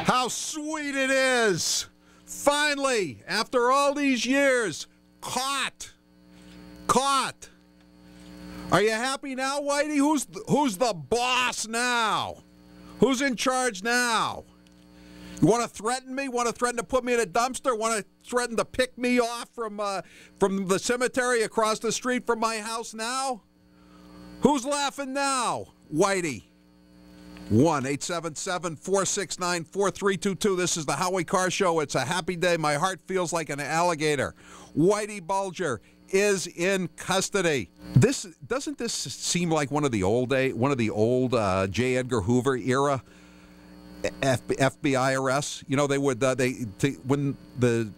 How sweet it is! Finally, after all these years, caught. Are you happy now, Whitey? Who's the boss now? Who's in charge now? You want to threaten me? Want to threaten to put me in a dumpster? Want to threaten to pick me off from the cemetery across the street from my house now? Who's laughing now, Whitey? 1-877-469-4322. This is the Howie Carr Show. It's a happy day. My heart feels like an alligator. Whitey Bulger is in custody. Doesn't this seem like one of the old J. Edgar Hoover era FBI arrests? You know, they would when the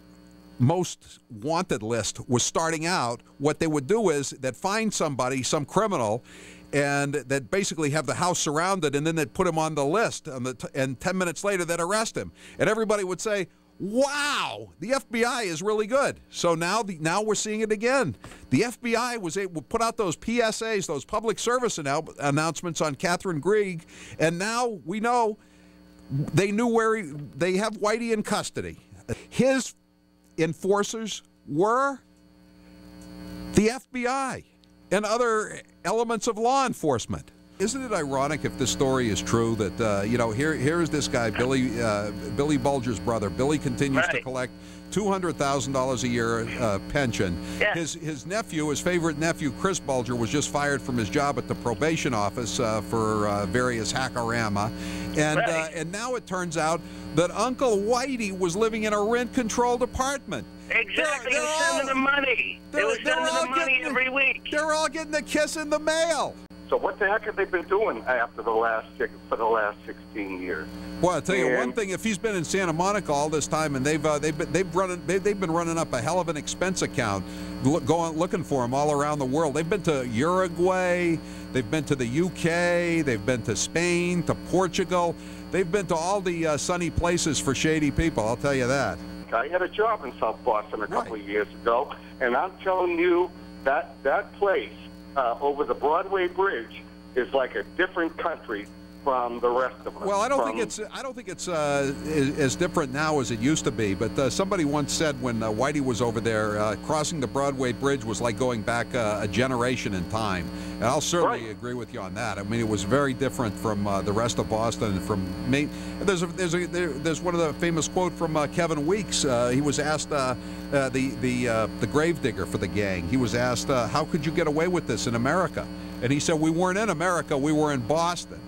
most wanted list was starting out, what they would do is they'd find somebody, some criminal, and they'd basically have the house surrounded, and then they'd put him on the list, and 10 minutes later they'd arrest him. And everybody would say, wow, the FBI is really good. So now we're seeing it again. The FBI was able to put out those PSAs, those public service announcements on Catherine Grieg, and now we know they knew they have Whitey in custody. His enforcers were the FBI and other elements of law enforcement. Isn't it ironic, if this story is true, that here's this guy, Billy Bulger's brother. Billy continues to collect $200,000 a year pension. Yeah. His nephew, his favorite nephew, Chris Bulger, was just fired from his job at the probation office for various hackorama, and now it turns out that Uncle Whitey was living in a rent-controlled apartment. Exactly. They were sending the money. They were sending the money every week. They're all getting a kiss in the mail. So what the heck have they been doing for the last 16 years? Well, I'll tell you one thing: if he's been in Santa Monica all this time, and they've been running up a hell of an expense account, looking for him all around the world. They've been to Uruguay, they've been to the UK, they've been to Spain, to Portugal. They've been to all the sunny places for shady people. I'll tell you that. I had a job in South Boston a couple of years ago, and I'm telling you that place over the Broadway Bridge is like a different country from the rest of us. Well, I don't think it's as different now as it used to be. But somebody once said when Whitey was over there, crossing the Broadway Bridge was like going back a generation in time. And I'll certainly agree with you on that. I mean, it was very different from the rest of Boston and from Maine. There's one of the famous quote from Kevin Weeks. He was asked, the gravedigger for the gang. He was asked, how could you get away with this in America? And he said, we weren't in America, we were in Boston.